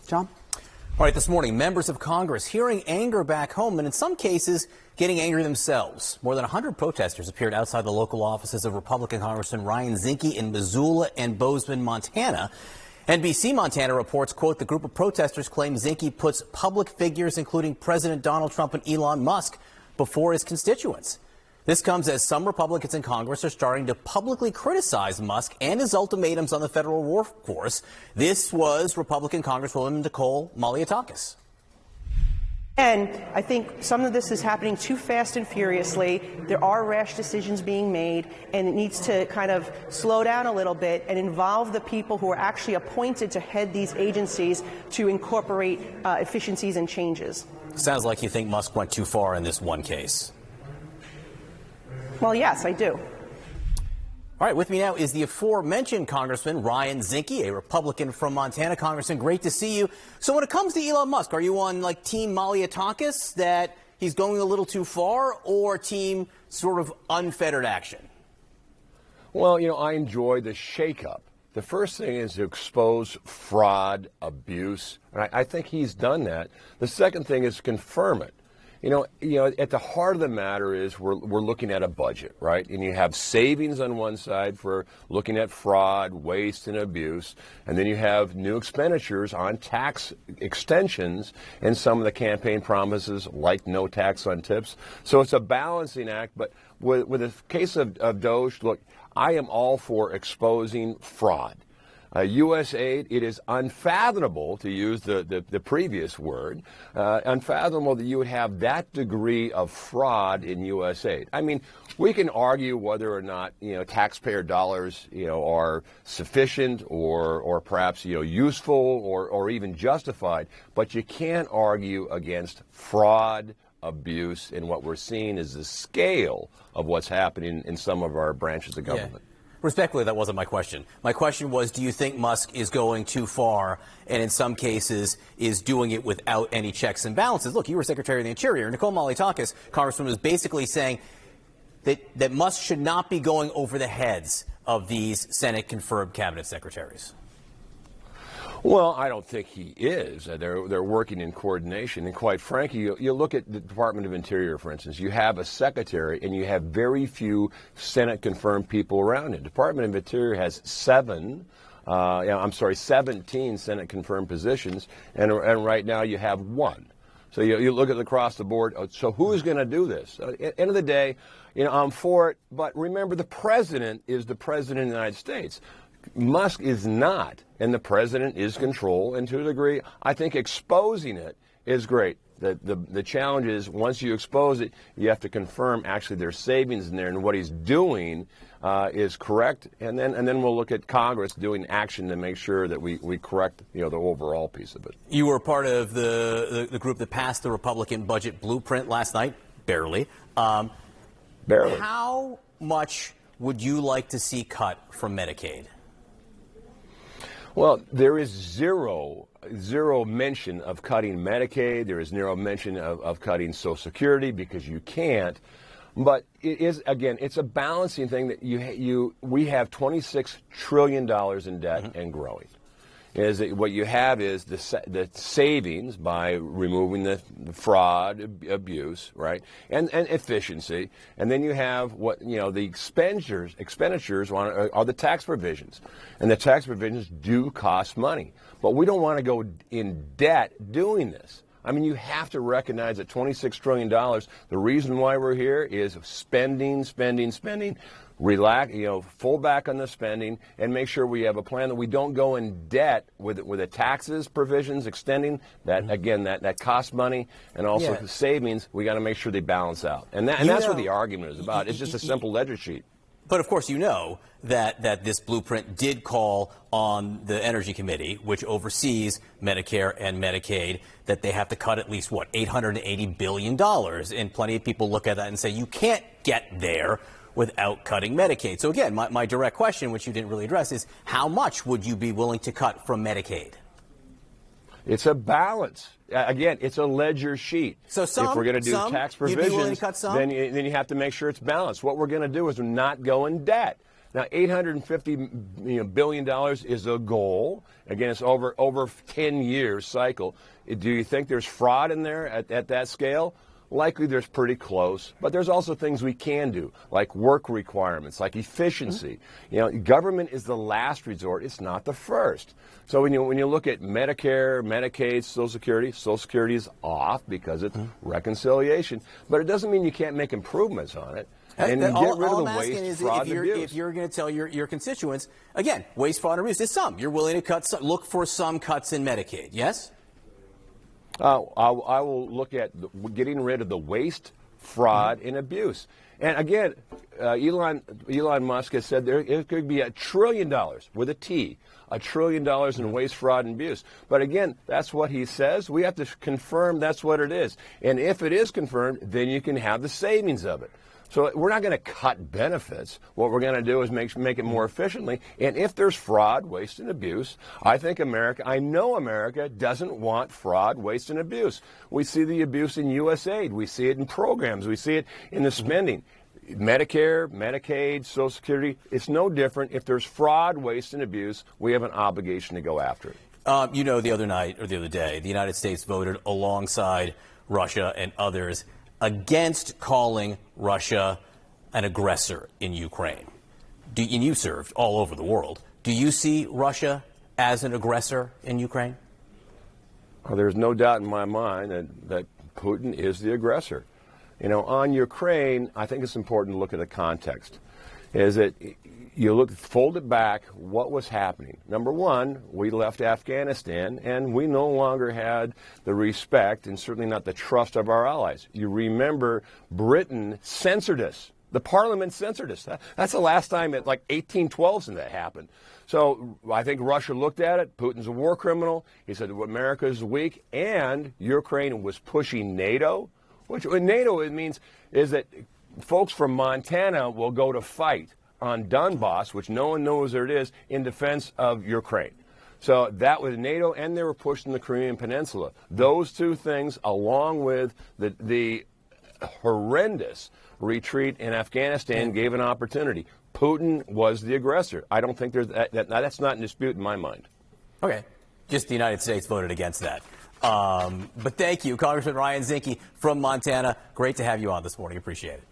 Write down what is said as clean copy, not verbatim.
John? All right, this morning, members of Congress hearing anger back home and in some cases getting angry themselves. More than 100 protesters appeared outside the local offices of Republican Congressman Ryan Zinke in Missoula and Bozeman, Montana. NBC Montana reports, quote, the group of protesters claim Zinke puts public figures, including President Donald Trump and Elon Musk, before his constituents. This comes as some Republicans in Congress are starting to publicly criticize Musk and his ultimatums on the federal workforce. This was Republican Congresswoman Nicole Malliotakis. And I think some of this is happening too fast and furiously. There are rash decisions being made, and it needs to kind of slow down a little bit and involve the people who are actually appointed to head these agencies to incorporate efficiencies and changes. Sounds like you think Musk went too far in this one case. Well, yes, I do. All right, with me now is the aforementioned Congressman Ryan Zinke, a Republican from Montana. Congressman, great to see you. So when it comes to Elon Musk, are you on like Team Malliotakis, that he's going a little too far, or Team sort of unfettered action? Well, I enjoy the shakeup. The first thing is to expose fraud, abuse, and I think he's done that. The second thing is confirm it. At the heart of the matter is we're looking at a budget, right? And you have savings on one side for looking at fraud, waste, and abuse, and then you have new expenditures on tax extensions and some of the campaign promises, like no tax on tips. So it's a balancing act. But with the case of Doge, look, I am all for exposing fraud. U.S. aid, it is unfathomable, to use the previous word, unfathomable that you would have that degree of fraud in U.S. aid. I mean, we can argue whether or not, taxpayer dollars, are sufficient or perhaps, useful or even justified, but you can't argue against fraud, abuse, and what we're seeing is the scale of what's happening in some of our branches of government. Yeah. Respectfully, that wasn't my question. My question was, do you think Musk is going too far and in some cases is doing it without any checks and balances? Look, you were Secretary of the Interior. Nicole Malliotakis, Congressman, was basically saying that Musk should not be going over the heads of these Senate-confirmed cabinet secretaries. Well, I don't think he is. They're working in coordination. And quite frankly, you look at the Department of Interior, for instance. You have a secretary, and you have very few Senate-confirmed people around it. Department of Interior has 17 Senate-confirmed positions, and right now you have one. So you look at across the board. So who's going to do this? At the end of the day, I'm for it. But remember, the president is the president of the United States. Musk is not, and the president is control, and to a degree, I think exposing it is great. The challenge is once you expose it, you have to confirm actually there's savings in there, and what he's doing is correct, and then we'll look at Congress doing action to make sure that we correct the overall piece of it. You were part of the group that passed the Republican budget blueprint last night, barely. Barely. How much would you like to see cut from Medicaid? Well, there is zero mention of cutting Medicaid. There is zero mention of cutting Social Security because you can't. But it is, again, it's a balancing thing that we have $26 trillion in debt and growing. What you have is the savings by removing the fraud, abuse, right, and efficiency, and then you have the expenditures are the tax provisions, and the tax provisions do cost money, but we don't want to go in debt doing this. I mean, you have to recognize that $26 trillion, the reason why we're here is spending. Relax, full back on the spending, and make sure we have a plan that we don't go in debt with the taxes provisions extending that. Again, that costs money, and also the savings. We got to make sure they balance out, and that's what the argument is about. It's just a simple ledger sheet. But of course, that this blueprint did call on the Energy Committee, which oversees Medicare and Medicaid, that they have to cut at least $880 billion, and plenty of people look at that and say you can't get there without cutting Medicaid. So again, my direct question, which you didn't really address, is how much would you be willing to cut from Medicaid? It's a balance. Again, it's a ledger sheet. So if we're going to do tax provisions, you'd be willing to cut some? Then you have to make sure it's balanced. What we're going to do is not go in debt. Now, $850 billion is a goal. Again, it's over 10 years cycle. Do you think there's fraud in there at that scale? Likely there's pretty close, but there's also things we can do, like work requirements, like efficiency. Government is the last resort, it's not the first. So when you look at Medicare, Medicaid, Social Security is off because it's reconciliation, but it doesn't mean you can't make improvements on it. And get rid of the waste, fraud, and abuse. If you're going to tell your constituents, again, waste, fraud, and abuse, there's some. You're willing to look for some cuts in Medicaid, yes? I will look at getting rid of the waste, fraud, and abuse. And again, Elon Musk has said it could be $1 trillion with a T, $1 trillion in waste, fraud, and abuse. But again, that's what he says. We have to confirm that's what it is. And if it is confirmed, then you can have the savings of it. So we're not going to cut benefits. What we're going to do is make it more efficiently. And if there's fraud, waste, and abuse, I know America doesn't want fraud, waste, and abuse. We see the abuse in USAID. We see it in programs. We see it in the spending. Medicare, Medicaid, Social Security, it's no different. If there's fraud, waste, and abuse, we have an obligation to go after it. The other night or the other day, the United States voted alongside Russia and others against calling Russia an aggressor in Ukraine. And you served all over the world. Do you see Russia as an aggressor in Ukraine? Well, there's no doubt in my mind that Putin is the aggressor. On Ukraine, I think it's important to look at the context. Is that you fold it back, what was happening? Number one, we left Afghanistan, and we no longer had the respect and certainly not the trust of our allies. You remember Britain censored us. The parliament censored us. That's the last time at like 1812 since that happened. So I think Russia looked at it. Putin's a war criminal. He said America is weak, and Ukraine was pushing NATO, which in NATO it means is that folks from Montana will go to fight on Donbass, which no one knows where it is, in defense of Ukraine. So that was NATO, and they were pushing the Crimean Peninsula. Those two things, along with the horrendous retreat in Afghanistan, gave an opportunity. Putin was the aggressor. I don't think that's not in dispute in my mind. Okay. Just the United States voted against that. But thank you, Congressman Ryan Zinke from Montana. Great to have you on this morning. Appreciate it.